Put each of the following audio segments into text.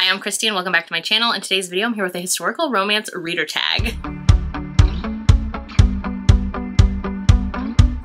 Hi, I'm Christy and welcome back to my channel. In today's video, I'm here with a historical romance reader tag.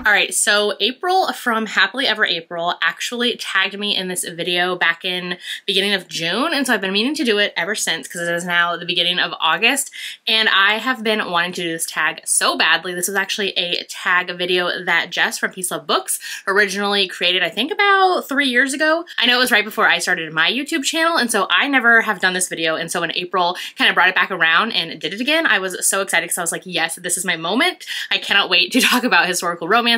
Alright, so April from Happily Ever April actually tagged me in this video back in beginning of June, and so I've been meaning to do it ever since because it is now the beginning of August, and I have been wanting to do this tag so badly. This was actually a tag video that Jess from Peace Love Books originally created, I think about 3 years ago. I know it was right before I started my YouTube channel, and so I never have done this video, and so when April kind of brought it back around and did it again, I was so excited because I was like, yes, this is my moment. I cannot wait to talk about historical romances,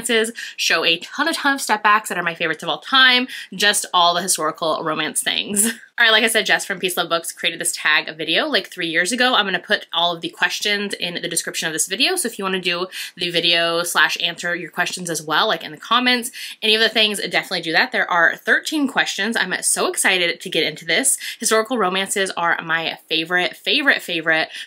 show a ton of stepbacks that are my favorites of all time, just all the historical romance things. All right, like I said, Jess from Peace Love Books created this tag video like 3 years ago. I'm gonna put all of the questions in the description of this video, so if you wanna do the video / answer your questions as well, like in the comments, any of the things, definitely do that. There are 13 questions. I'm so excited to get into this. Historical romances are my favorite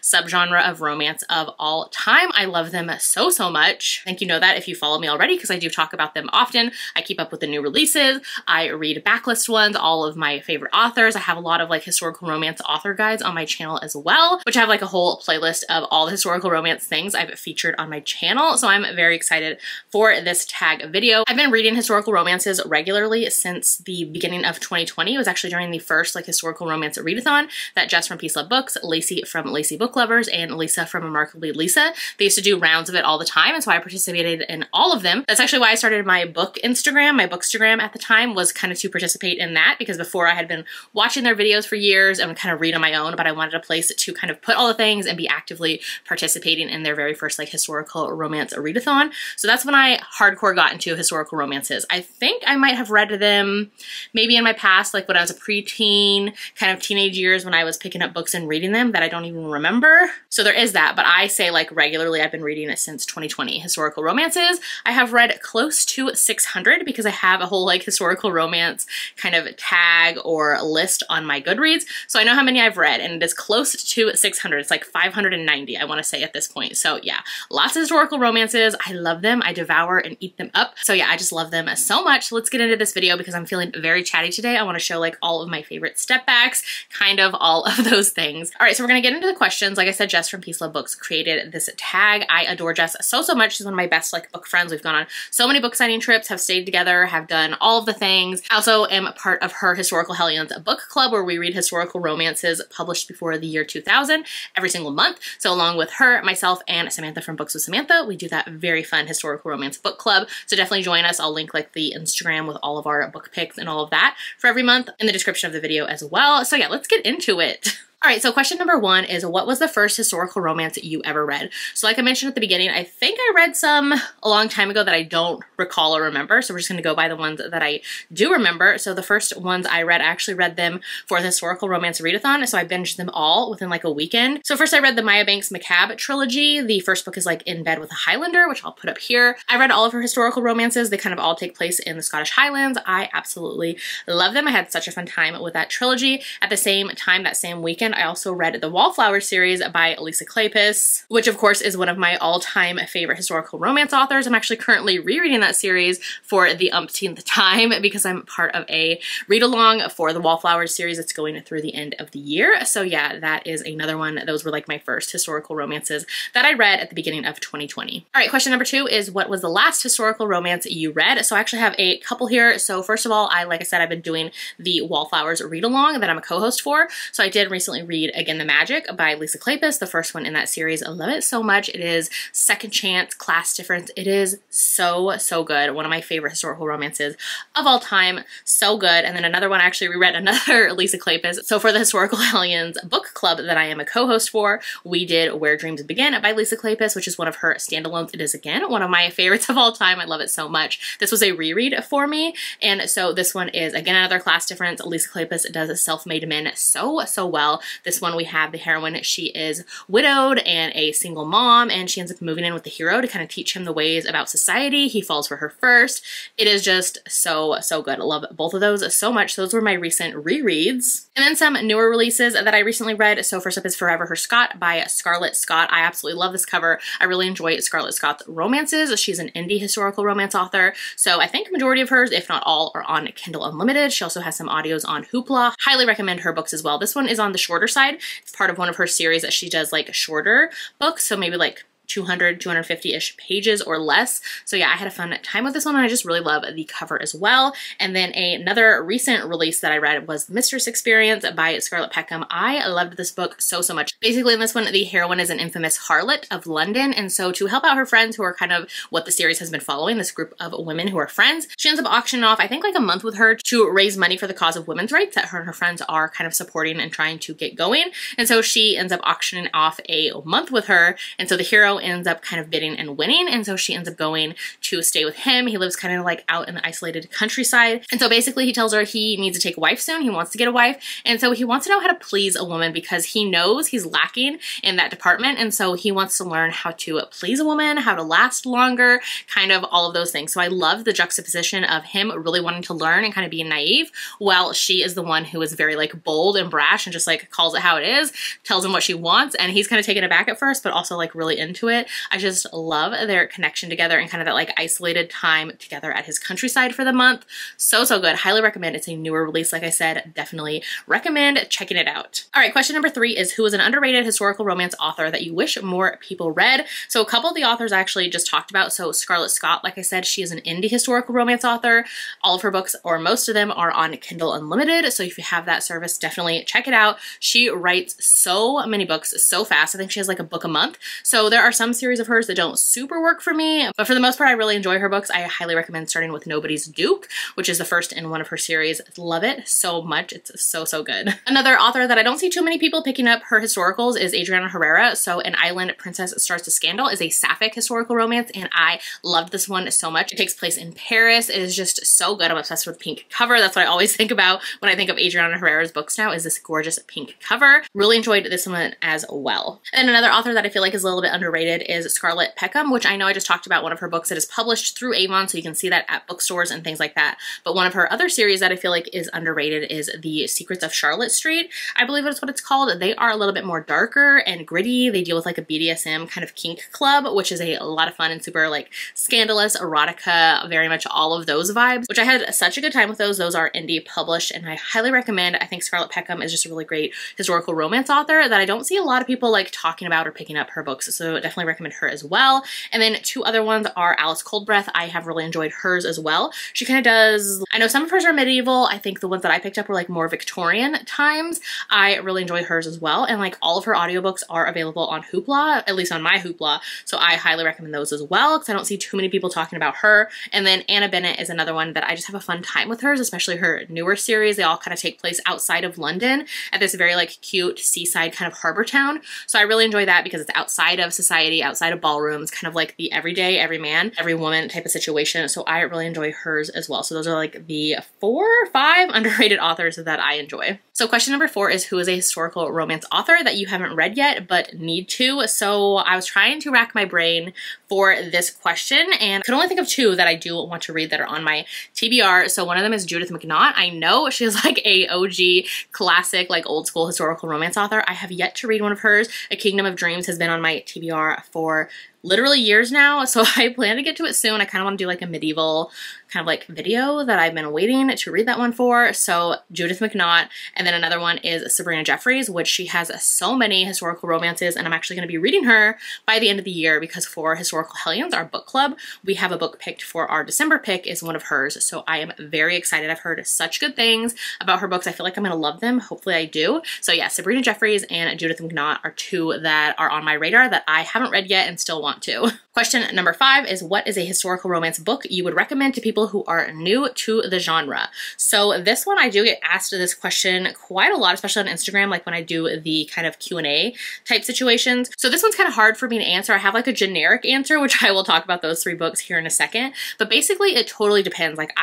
subgenre of romance of all time. I love them so much. I think you know that if you follow me already, because I do talk about them often. I keep up with the new releases. I read backlist ones, all of my favorite authors. I have a lot of like historical romance author guides on my channel as well, which I have like a whole playlist of all the historical romance things I've featured on my channel. So I'm very excited for this tag video. I've been reading historical romances regularly since the beginning of 2020. It was actually during the first like historical romance readathon that Jess from Peace Love Books, Lacey from Lacey Book Lovers, and Lisa from Remarkably Lisa, they used to do rounds of it all the time, and so I participated in all of them. That's actually why I started my book Instagram. My bookstagram at the time was kind of to participate in that, because before I had been watching their videos for years and kind of read on my own, but I wanted a place to kind of put all the things and be actively participating in their very first like historical romance readathon. So that's when I hardcore got into historical romances. I think I might have read them maybe in my past, like when I was a preteen, kind of teenage years when I was picking up books and reading them that I don't even remember. So there is that, but I say like regularly I've been reading it since 2020. Historical romances, I have read close to 600 because I have a whole like historical romance kind of tag or list on my Goodreads. So I know how many I've read, and it is close to 600. It's like 590, I want to say at this point. So yeah, lots of historical romances. I love them. I devour and eat them up. So yeah, I just love them so much. So let's get into this video because I'm feeling very chatty today. I want to show like all of my favorite stepbacks, kind of all of those things. All right, so we're going to get into the questions. Like I said, Jess from Peace Love Books created this tag. I adore Jess so much. She's one of my best like book friends. We've gone on so many book signing trips, have stayed together, have done all of the things. I also am a part of her Historical Hellions book club where we read historical romances published before the year 2000 every single month. So along with her, myself, and Samantha from Books with Samantha, we do that very fun historical romance book club. So definitely join us. I'll link like the Instagram with all of our book picks and all of that for every month in the description of the video as well. So yeah, let's get into it. All right, so question number one is, what was the first historical romance that you ever read? So like I mentioned at the beginning, I think I read some a long time ago that I don't recall or remember. So we're just gonna go by the ones that I do remember. So the first ones I read, I actually read them for the historical romance readathon. So I binged them all within like a weekend. So first I read the Maya Banks McCabe trilogy. The first book is like In Bed with a Highlander, which I'll put up here. I read all of her historical romances. They kind of all take place in the Scottish Highlands. I absolutely love them. I had such a fun time with that trilogy. At the same time, that same weekend, I also read the Wallflower series by Lisa Kleypas, which of course is one of my all-time favorite historical romance authors. I'm actually currently rereading that series for the umpteenth time because I'm part of a read-along for the Wallflower series that's going through the end of the year. So yeah, that is another one. Those were like my first historical romances that I read at the beginning of 2020. All right, question number two is, what was the last historical romance you read? So I actually have a couple here. So first of all, like I said, I've been doing the Wallflowers read-along that I'm a co-host for. So I did recently read Again the Magic by Lisa Kleypas, the first one in that series. I love it so much. It is second chance, class difference. It is so good. One of my favorite historical romances of all time. So good. And then another one, I actually reread another Lisa Kleypas. So for the Historical Hellions book club that I am a co-host for, we did Where Dreams Begin by Lisa Kleypas, which is one of her standalones. It is again one of my favorites of all time. I love it so much. This was a reread for me, and so this one is again another class difference. Lisa Kleypas does Self-Made Men so well. This one we have the heroine, she is widowed and a single mom, and she ends up moving in with the hero to kind of teach him the ways about society. He falls for her first. It is just so good. I love both of those so much. Those were my recent rereads. And then some newer releases that I recently read. So first up is Forever Her Scott by Scarlett Scott. I absolutely love this cover. I really enjoy Scarlett Scott's romances. She's an indie historical romance author. So I think majority of hers, if not all, are on Kindle Unlimited. She also has some audios on Hoopla. Highly recommend her books as well. This one is on the shorter side. It's part of one of her series that she does like shorter books. So maybe like 200, 250-ish pages or less. So yeah, I had a fun time with this one, and I just really love the cover as well. And then another recent release that I read was The Mistress Experience by Scarlett Peckham. I loved this book so much. Basically in this one, the heroine is an infamous harlot of London, and so to help out her friends, who are kind of what the series has been following, this group of women who are friends, she ends up auctioning off, I think like a month with her to raise money for the cause of women's rights that her and her friends are kind of supporting and trying to get going. And so she ends up auctioning off a month with her, and so the hero ends up kind of bidding and winning, and so she ends up going to stay with him. He lives kind of like out in the isolated countryside, and so basically he tells her he needs to take a wife soon. He wants to get a wife, and so he wants to know how to please a woman because he knows he's lacking in that department, and so he wants to learn how to please a woman, how to last longer, kind of all of those things. So I love the juxtaposition of him really wanting to learn and kind of being naive, while she is the one who is very like bold and brash and just like calls it how it is, tells him what she wants, and he's kind of taken aback at first but also like really into it. I just love their connection together and kind of that like isolated time together at his countryside for the month. So good. Highly recommend. It's a newer release. Like I said, definitely recommend checking it out. All right, question number 3 is, who is an underrated historical romance author that you wish more people read? So a couple of the authors I actually just talked about. So Scarlett Scott, like I said, she is an indie historical romance author. All of her books, or most of them, are on Kindle Unlimited. So if you have that service, definitely check it out. She writes so many books so fast. I think she has like a book a month. So there are some series of hers that don't super work for me, but for the most part, I really enjoy her books. I highly recommend starting with Nobody's Duke, which is the first in one of her series. Love it so much. It's so good. Another author that I don't see too many people picking up her historicals is Adriana Herrera. So An Island Princess Starts a Scandal is a sapphic historical romance, and I loved this one so much. It takes place in Paris. It is just so good. I'm obsessed with pink cover. That's what I always think about when I think of Adriana Herrera's books now, is this gorgeous pink cover. Really enjoyed this one as well. And another author that I feel like is a little bit underrated is Scarlett Peckham, which I know I just talked about one of her books that is published through Avon, so you can see that at bookstores and things like that. But one of her other series that I feel like is underrated is The Secrets of Charlotte Street. I believe that's what it's called. They are a little bit more darker and gritty. They deal with like a BDSM kind of kink club, which is a lot of fun and super like scandalous, erotica, very much all of those vibes, which I had such a good time with those. Those are indie published, and I highly recommend. I think Scarlett Peckham is just a really great historical romance author that I don't see a lot of people like talking about or picking up her books, so definitely recommend her as well. And then 2 other ones are Alice Coldbreath. I have really enjoyed hers as well. She kind of does, I know some of hers are medieval. I think the ones that I picked up were like more Victorian times. I really enjoy hers as well. And like all of her audiobooks are available on Hoopla, at least on my Hoopla. So I highly recommend those as well, because I don't see too many people talking about her. And then Anna Bennett is another one that I just have a fun time with hers, especially her newer series. They all kind of take place outside of London at this very like cute seaside kind of harbor town. So I really enjoy that because it's outside of society, outside of ballrooms, kind of like the everyday, every man, every woman type of situation. So I really enjoy hers as well. So those are like the 4 or 5 underrated authors that I enjoy. So question number 4 is, who is a historical romance author that you haven't read yet but need to? So I was trying to rack my brain for this question and could only think of 2 that I do want to read that are on my TBR. So one of them is Judith McNaught. I know she's like a OG classic, like old school historical romance author. I have yet to read one of hers. A Kingdom of Dreams has been on my TBR for literally years now, so I plan to get to it soon. I kind of want to do like a medieval kind of like video that I've been waiting to read that one for. So Judith McNaught. And then another one is Sabrina Jeffries, which she has so many historical romances, and I'm actually going to be reading her by the end of the year, because for Historical Hellions, our book club, we have a book picked for our December pick is one of hers. So I am very excited. I've heard such good things about her books. I feel like I'm going to love them. Hopefully I do. So yeah, Sabrina Jeffries and Judith McNaught are 2 that are on my radar that I haven't read yet and still want want to. Question number 5 is, what is a historical romance book you would recommend to people who are new to the genre? So this one, I do get asked this question quite a lot, especially on Instagram, like when I do the kind of Q&A type situations. So this one's kind of hard for me to answer. I have like a generic answer, which I will talk about those 3 books here in a second. But basically it totally depends. Like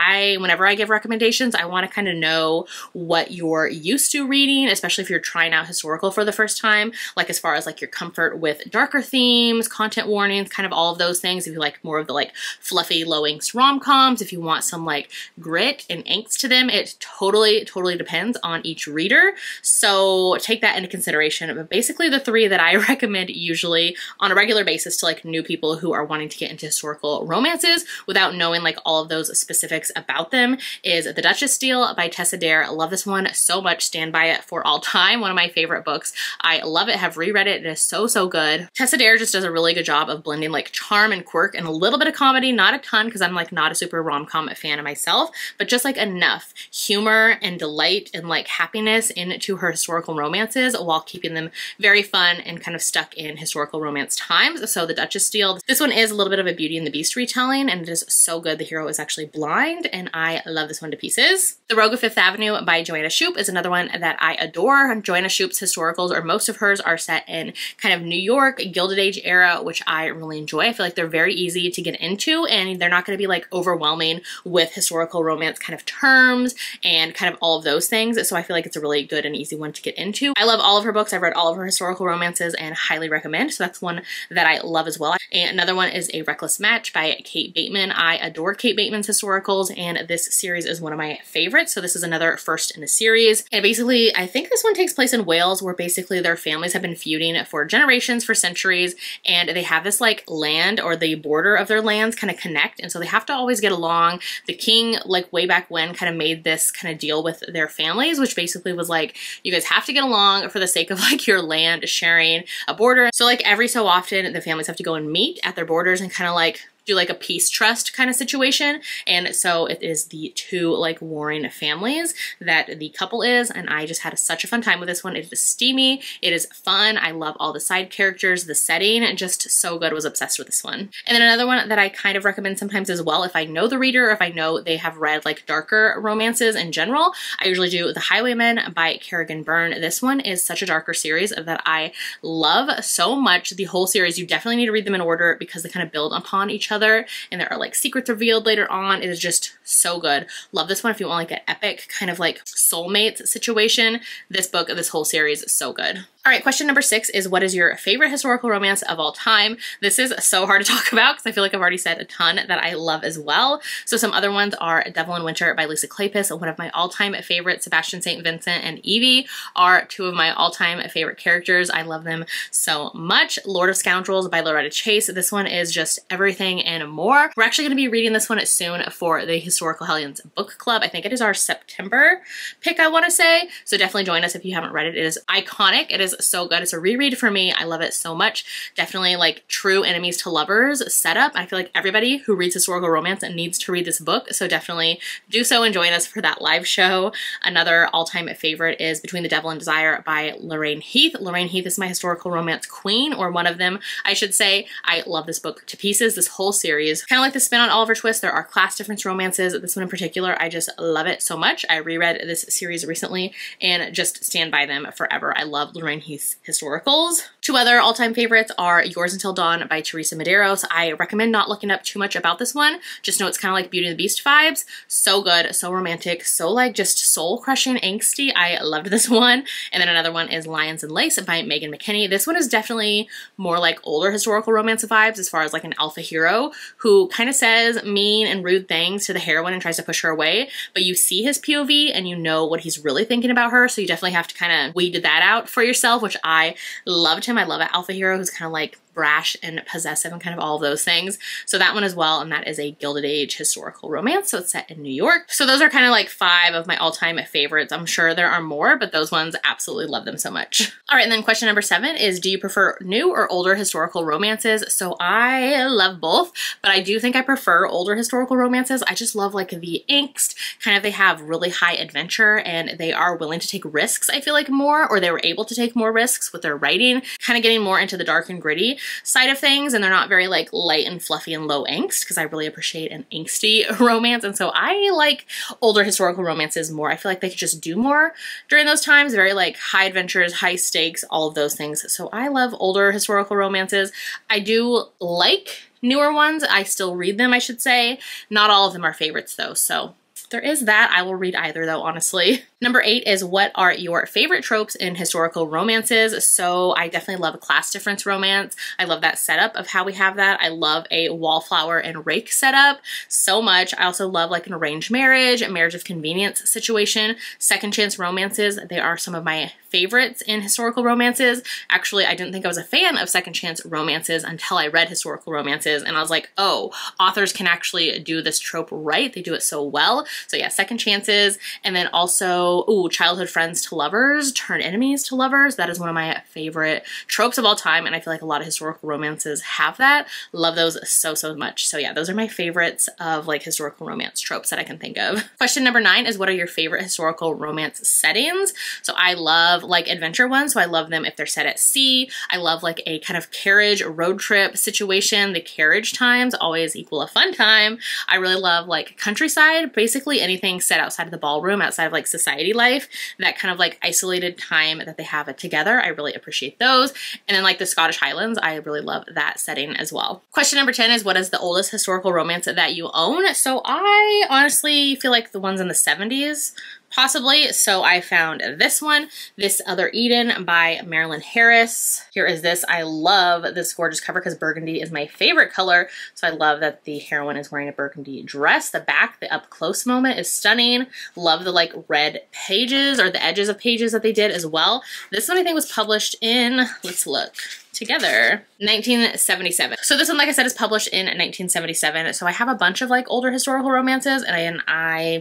whenever I give recommendations, I want to kind of know what you're used to reading, especially if you're trying out historical for the first time, like as far as like your comfort with darker themes, content warnings, kind of all of those things. If you like more of the like fluffy, low angst rom-coms, if you want some like grit and angst to them, it totally depends on each reader. So take that into consideration. But basically the 3 that I recommend usually on a regular basis to like new people who are wanting to get into historical romances without knowing like all of those specifics about them is The Duchess Steele by Tessa Dare. I love this one so much. Stand by it for all time. One of my favorite books. I love it. Have reread it. It is so good. Tessa Dare just does a really good job of blending like charm and quirk and a little bit of comedy, not a ton because I'm like not a super rom-com fan of myself, but just like enough humor and delight and like happiness into her historical romances while keeping them very fun and kind of stuck in historical romance times. So The Duchess Steele, this one is a little bit of a Beauty and the Beast retelling, and it is so good. The hero is actually blind, and I love this one to pieces. The Rogue of Fifth Avenue by Joanna Shupe is another one that I adore. Joanna Shupe's historicals, or most of hers, are set in kind of New York, Gilded Age era, which I really enjoy. I feel like they're very easy to get into, and they're not going to be like overwhelming with historical romance kind of terms and kind of all of those things. So I feel like it's a really good and easy one to get into. I love all of her books. I've read all of her historical romances and highly recommend. So that's one that I love as well. And another one is A Reckless Match by Kate Bateman. I adore Kate Bateman's historicals, and this series is one of my favorites. So this is another first in the series. And basically, I think this one takes place in Wales, where basically their families have been feuding for generations, for centuries, and they have this like land, or the border of their lands kind of connect, and so they have to always get along. The king, like way back when, kind of made this kind of deal with their families, which basically was like, you guys have to get along for the sake of like your land sharing a border. So like every so often the families have to go and meet at their borders and kind of like do like a peace trust kind of situation. And so it is the 2 like warring families that the couple is, and I just had such a fun time with this one. It is steamy, it is fun, I love all the side characters, the setting, just so good. I was obsessed with this one. And then another one that I kind of recommend sometimes as well, if I know the reader, or if I know they have read like darker romances in general, I usually do The Highwayman by Kerrigan Byrne. This one is such a darker series that I love so much. The whole series, you definitely need to read them in order because they kind of build upon each other, and there are like secrets revealed later on. It is just so good. Love this one if you want like an epic kind of like soulmates situation. This book, this whole series is so good. All right, question number 6 is, what is your favorite historical romance of all time? This is so hard to talk about because I feel like I've already said a ton that I love as well. So some other ones are Devil in Winter by Lisa Kleypas, one of my all-time favorites. Sebastian St. Vincent and Evie are 2 of my all-time favorite characters. I love them so much. Lord of Scoundrels by Loretta Chase. This one is just everything and more. We're actually going to be reading this one soon for the Historical Hellions book club. I think it is our September pick, I want to say. So definitely join us if you haven't read it. It is iconic. It is so good. It's a reread for me. I love it so much. Definitely like true enemies to lovers setup. I feel like everybody who reads historical romance needs to read this book. So definitely do so and join us for that live show. Another all-time favorite is Between the Devil and Desire by Lorraine Heath. Lorraine Heath is my historical romance queen, or one of them, I should say. I love this book to pieces. This whole series, kind of like the spin on Oliver Twist. There are class difference romances. This one in particular, I just love it so much. I reread this series recently and just stand by them forever. I love Lorraine Heath's historicals. 2 other all-time favorites are Yours Until Dawn by Teresa Medeiros. I recommend not looking up too much about this one. Just know it's kind of like Beauty and the Beast vibes. So good, so romantic, so like just soul-crushing, angsty. I loved this one. And then another one is Lions and Lace by Megan McKinney. This one is definitely more like older historical romance vibes, as far as like an alpha hero who kind of says mean and rude things to the heroine and tries to push her away, but you see his POV and you know what he's really thinking about her, so you definitely have to kind of weed that out for yourself, which I loved him. I love an alpha hero who's kind of like brash and possessive and kind of all of those things. So that one as well, and that is a Gilded Age historical romance, so it's set in New York. So those are kind of like 5 of my all-time favorites. I'm sure there are more, but those ones, absolutely love them so much. All right, and then question number 7 is, do you prefer new or older historical romances? So I love both, but I do think I prefer older historical romances. I just love like the angst, kind of they have really high adventure and they are willing to take risks, I feel like more, or they were able to take more risks with their writing, kind of getting more into the dark and gritty. side of things, and they're not very like light and fluffy and low angst, because I really appreciate an angsty romance. And so I like older historical romances more. I feel like they could just do more during those times. Very like high adventures, high stakes, all of those things. So I love older historical romances. I do like newer ones. I still read them, I should say. Not all of them are favorites though, so there is that. I will read either though, honestly. Number 8 is, what are your favorite tropes in historical romances? So I definitely love a class difference romance. I love that setup of how we have that. I love a wallflower and rake setup so much. I also love like an arranged marriage, a marriage of convenience situation, second chance romances. They are some of my favorites in historical romances. Actually, I didn't think I was a fan of second chance romances until I read historical romances, and I was like, oh, authors can actually do this trope right. They do it so well. So yeah, second chances. And then also, ooh, childhood friends to lovers turn enemies to lovers. That is one of my favorite tropes of all time, and I feel like a lot of historical romances have that. Love those so, so much. So yeah, those are my favorites of like historical romance tropes that I can think of. Question number 9 is, what are your favorite historical romance settings? So I love like adventure ones. So I love them if they're set at sea. I love like a kind of carriage road trip situation. The carriage times always equal a fun time. I really love like countryside, basically anything set outside of the ballroom, outside of like society life, that kind of like isolated time that they have it together. I really appreciate those. And then like the Scottish Highlands, I really love that setting as well. Question number 10 is, what is the oldest historical romance that you own? So I honestly feel like the ones in the 70s, possibly. So I found this one, This Other Eden by Marilyn Harris. Here is this. I love this gorgeous cover because burgundy is my favorite color. So I love that the heroine is wearing a burgundy dress. The back, the up close moment is stunning. Love the like red pages, or the edges of pages that they did as well. This one I think was published in, let's look, together, 1977. So this one, like I said, is published in 1977. So I have a bunch of like older historical romances, and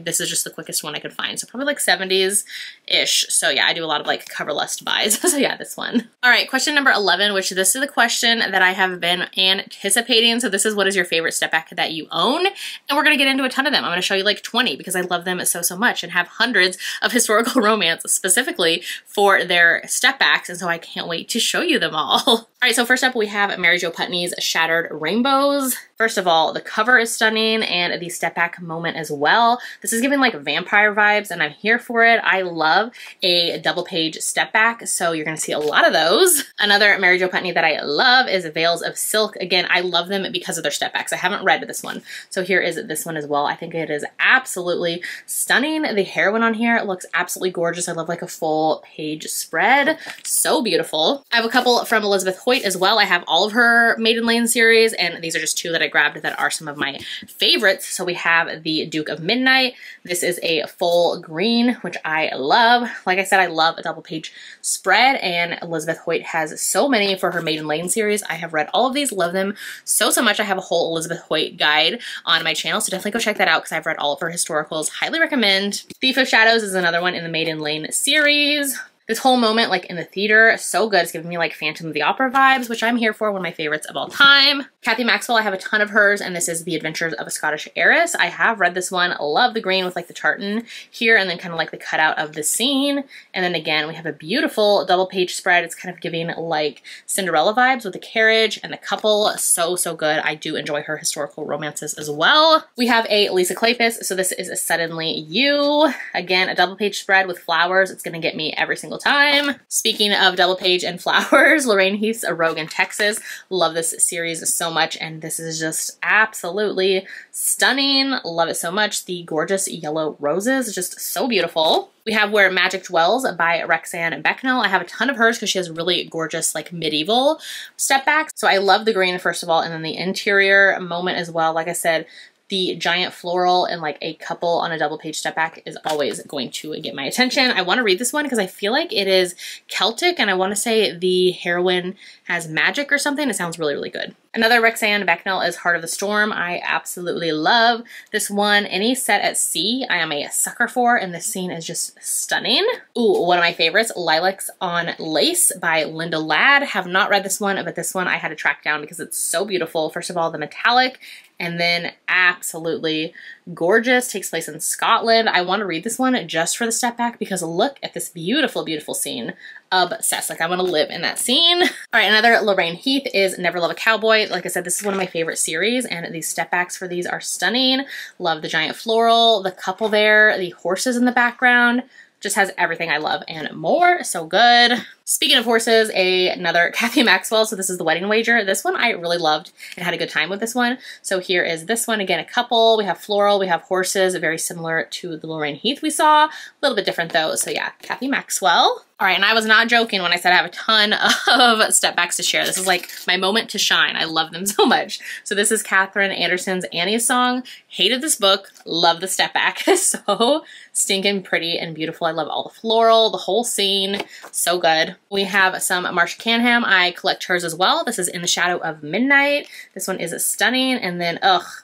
this is just the quickest one I could find. So probably like 70s-ish. So yeah, I do a lot of like cover lust buys. So yeah, this one. All right, question number 11, which this is the question that I have been anticipating. So this is, what is your favorite stepback that you own? And we're gonna get into a ton of them. I'm gonna show you like 20 because I love them so, so much, and have hundreds of historical romance specifically for their stepbacks. And so I can't wait to show you them all. All right, so first up we have Mary Jo Putney's Shattered Rainbows. First of all, the cover is stunning, and the step back moment as well. This is giving like vampire vibes, and I'm here for it. I love a double page step back, so you're gonna see a lot of those. Another Mary Jo Putney that I love is Veils of Silk. Again, I love them because of their step backs. I haven't read this one, so here is this one as well. I think it is absolutely stunning. The heroine on here looks absolutely gorgeous. I love like a full page spread. So beautiful. I have a couple from Elizabeth Hoyt as well. I have all of her Maiden Lane series, and these are just two that I grabbed that are some of my favorites. So we have the Duke of Midnight. This is a full green, which I love. Like I said, I love a double page spread, and Elizabeth Hoyt has so many for her Maiden Lane series. I have read all of these, love them so, so much. I have a whole Elizabeth Hoyt guide on my channel, so definitely go check that out because I've read all of her historicals. Highly recommend. Thief of Shadows is another one in the Maiden Lane series. This whole moment, like in the theater, so good. It's giving me like Phantom of the Opera vibes, which I'm here for, one of my favorites of all time. Kathy Maxwell, I have a ton of hers, and this is The Adventures of a Scottish Heiress. I have read this one. Love the green with like the tartan here, and then kind of like the cutout of the scene. And then again, we have a beautiful double page spread. It's kind of giving like Cinderella vibes with the carriage and the couple. So, so good. I do enjoy her historical romances as well. We have a Lisa Kleypas. So this is Suddenly You. Again, a double page spread with flowers. It's going to get me every single time. Speaking of double page and flowers, Lorraine Heath's A Rogue in Texas. Love this series so much, and this is just absolutely stunning. Love it so much. The gorgeous yellow roses, just so beautiful. We have Where Magic Dwells by Rexanne Becknell. I have a ton of hers because she has really gorgeous like medieval step backs. So I love the green first of all, and then the interior moment as well. Like I said, the giant floral and like a couple on a double page step back is always going to get my attention. I want to read this one because I feel like it is Celtic, and I want to say the heroine has magic or something. It sounds really, really good. Another Rexanne Becknell is Heart of the Storm. I absolutely love this one. Any set at sea, I am a sucker for, and this scene is just stunning. Ooh, one of my favorites, Lilacs on Lace by Linda Ladd. Have not read this one, but this one I had to track down because it's so beautiful. First of all, the metallic, and then absolutely gorgeous. Takes place in Scotland. I want to read this one just for the step back because look at this beautiful, beautiful scene obsessed. Like I want to live in that scene. All right, another Lorraine Heath is Never Love a Cowboy. Like I said, this is one of my favorite series, and these step backs for these are stunning. Love the giant floral, the couple there, the horses in the background. Just has everything I love and more. So good. Speaking of horses, another Kathy Maxwell. So this is The Wedding Wager. This one I really loved and had a good time with this one. So here is this one. Again, a couple. We have floral. We have horses. Very similar to the Lorraine Heath we saw. A little bit different though. So yeah, Kathy Maxwell. All right, and I was not joking when I said I have a ton of step backs to share. This is like my moment to shine. I love them so much. So this is Catherine Anderson's Annie's Song. Hated this book. Love the step back. So stinking pretty and beautiful. I love all the floral, the whole scene. So good. We have some Marsha Canham. I collect hers as well. This is In the Shadow of Midnight. This one is stunning. And then,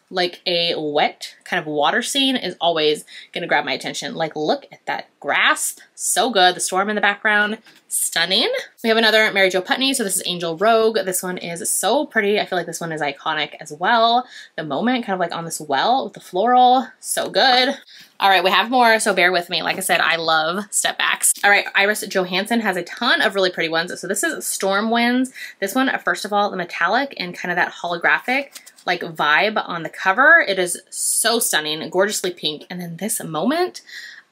like a wet kind of water scene is always gonna grab my attention. Like, look at that grasp. So good. The storm in the background, stunning. We have another Mary Jo Putney. So this is Angel Rogue. This one is so pretty. I feel like this one is iconic as well. The moment kind of like on this well with the floral, so good. All right, we have more, so bear with me. Like I said, I love step backs. All right, Iris Johansson has a ton of really pretty ones. So this is Storm Winds. This one, first of all, the metallic and kind of that holographic like vibe on the cover. It is so stunning, gorgeously pink. And then this moment,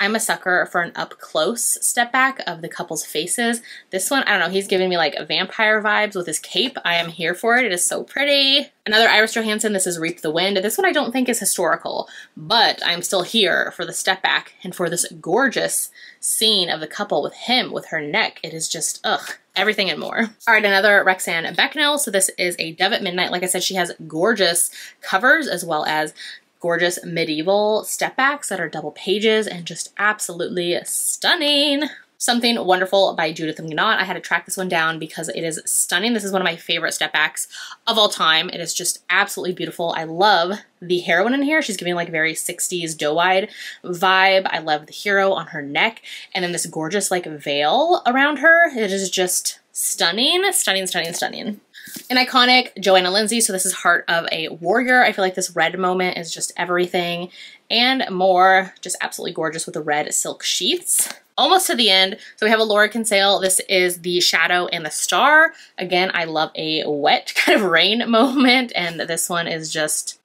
I'm a sucker for an up close step back of the couple's faces. This one, I don't know, he's giving me like vampire vibes with his cape. I am here for it. It is so pretty. Another Iris Johansson, this is Reap the Wind. This one I don't think is historical, but I'm still here for the step back and for this gorgeous scene of the couple with him, with her neck. It is just, everything and more. All right, another Rexanne Becknell. So this is a Dove at Midnight. Like I said, she has gorgeous covers as well as gorgeous medieval step backs that are double pages and just absolutely stunning. Something Wonderful by Judith McNaught. I had to track this one down because it is stunning. This is one of my favorite step backs of all time. It is just absolutely beautiful. I love the heroine in here. She's giving like very 60s doe-eyed vibe. I love the hero on her neck and then this gorgeous like veil around her. It is just stunning, stunning, stunning, stunning. An iconic Joanna Lindsay. So this is Heart of a Warrior. I feel like this red moment is just everything and more. Just absolutely gorgeous with the red silk sheaths. Almost to the end. So we have a Laura Kinsale. This is The Shadow and the Star. Again, I love a wet kind of rain moment. And this one is just,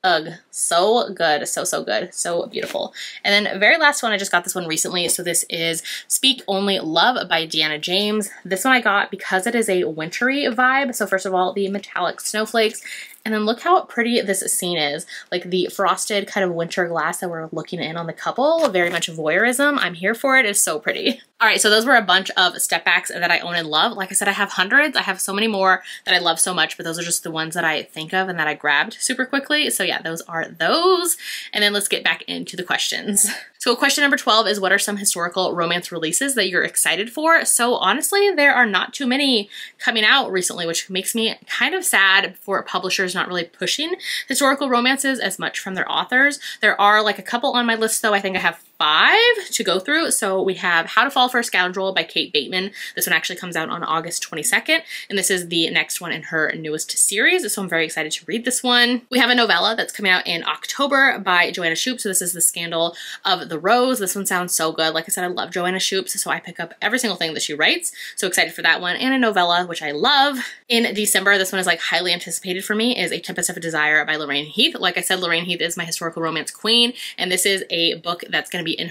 so good. So, so good. So beautiful. And then very last one, I just got this one recently. So this is Speak Only Love by Deanna James. This one I got because it is a wintry vibe. So first of all, the metallic snowflakes. And then look how pretty this scene is. Like the frosted kind of winter glass that we're looking in on the couple. Very much voyeurism. I'm here for it. It's so pretty. All right, so those were a bunch of step backs that I own and love. Like I said, I have hundreds. I have so many more that I love so much, but those are just the ones that I think of and that I grabbed super quickly. So yeah, those are those. And then let's get back into the questions. So question number 12 is, what are some historical romance releases that you're excited for? So honestly, there are not too many coming out recently, which makes me kind of sad for publishers not really pushing historical romances as much from their authors. There are like a couple on my list though. I think I have 5 to go through. So we have How to Fall for a Scoundrel by Kate Bateman. This one actually comes out on August 22nd, and this is the next one in her newest series, so I'm very excited to read this one. We have a novella that's coming out in October by Joanna Shoup, so this is The Scandal of the Rose. This one sounds so good. Like I said, I love Joanna Shoup, so I pick up every single thing that she writes, so excited for that one. And a novella, which I love. In December, this one is like highly anticipated for me, is A Tempest of Desire by Lorraine Heath. Like I said, Lorraine Heath is my historical romance queen, and this is a book that's going to be in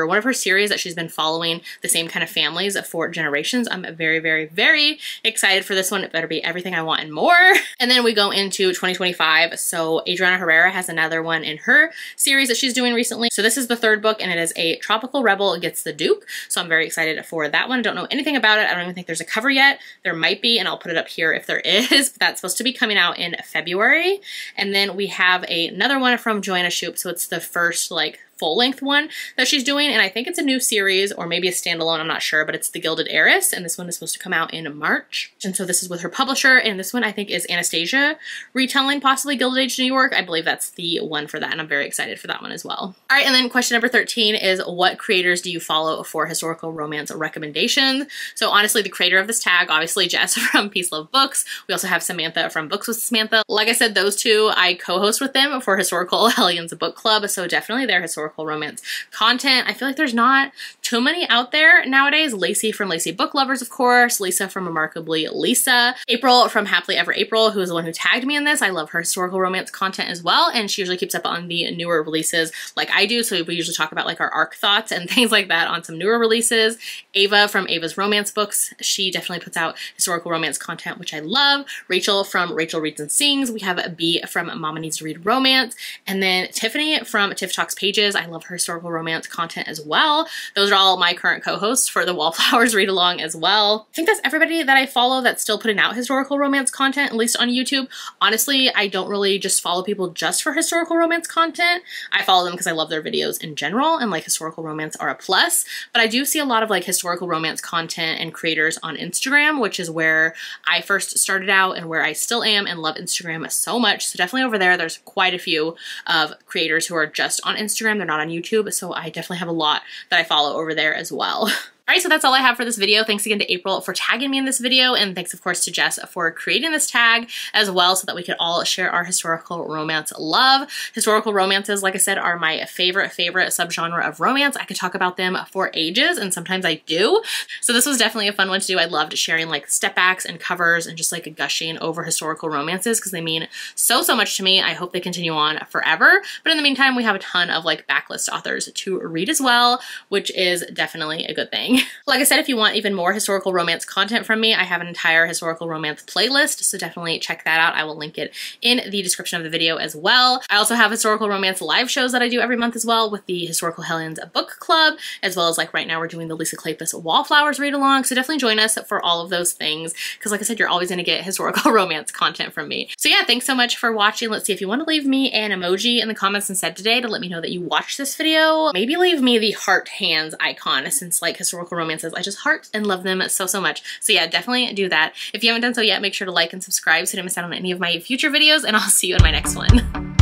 one of her series that she's been following the same kind of families for generations. I'm very, very, very excited for this one. It better be everything I want and more. And then we go into 2025. So Adriana Herrera has another one in her series that she's doing recently. So this is the 3rd book, and it is A Tropical Rebel Gets the Duke. So I'm very excited for that one. I don't know anything about it. I don't even think there's a cover yet. There might be, and I'll put it up here if there is. But that's supposed to be coming out in February. And then we have another one from Joanna Shoup. So it's the first like full-length one that she's doing, and I think it's a new series or maybe a standalone, I'm not sure, but it's The Gilded Heiress, and this one is supposed to come out in March. And so this is with her publisher, and this one I think is Anastasia retelling possibly Gilded Age New York. I believe that's the one for that, and I'm very excited for that one as well. All right, and then question number 13 is, what creators do you follow for historical romance recommendations? So honestly, the creator of this tag, obviously Jess from Peace Love Books. We also have Samantha from Books with Samantha. Like I said, those two, I co-host with them for Historical Hellions Book Club, so definitely their historical historical romance content. I feel like there's not too many out there nowadays. Lacey from Lacey Book Lovers, of course. Lisa from Remarkably Lisa. April from Happily Ever April, who is the one who tagged me in this. I love her historical romance content as well, and she usually keeps up on the newer releases like I do, so we usually talk about like our arc thoughts and things like that on some newer releases. Ava from Ava's Romance Books. She definitely puts out historical romance content, which I love. Rachel from Rachel Reads and Sings. We have B from Mama Needs to Read Romance. And then Tiffany from Tiff Talks Pages. I love her historical romance content as well. Those are all my current co-hosts for the Wallflowers read along as well. I think that's everybody that I follow that's still putting out historical romance content, at least on YouTube. Honestly, I don't really just follow people just for historical romance content. I follow them because I love their videos in general, and like historical romance are a plus. But I do see a lot of like historical romance content and creators on Instagram, which is where I first started out and where I still am, and love Instagram so much. So definitely over there, there's quite a few of creators who are just on Instagram. They're not on YouTube. So I definitely have a lot that I follow over there as well. All right, so that's all I have for this video. Thanks again to April for tagging me in this video, and thanks of course to Jess for creating this tag as well so that we could all share our historical romance love. Historical romances, like I said, are my favorite subgenre of romance. I could talk about them for ages, and sometimes I do. So this was definitely a fun one to do. I loved sharing like step backs and covers and just like gushing over historical romances because they mean so much to me. I hope they continue on forever. But in the meantime, we have a ton of like backlist authors to read as well, which is definitely a good thing. Like I said, if you want even more historical romance content from me, I have an entire historical romance playlist, so definitely check that out. I will link it in the description of the video as well. I also have historical romance live shows that I do every month as well with the Historical Hellions Book Club, as well as like right now we're doing the Lisa Kleypas Wallflowers read along, so definitely join us for all of those things because like I said, you're always going to get historical romance content from me. So yeah, thanks so much for watching. Let's see, if you want to leave me an emoji in the comments instead today to let me know that you watched this video, maybe leave me the heart hands icon since like historical romances, I just heart and love them so much. So yeah, definitely do that. If you haven't done so yet, make sure to like and subscribe so you don't miss out on any of my future videos, and I'll see you in my next one.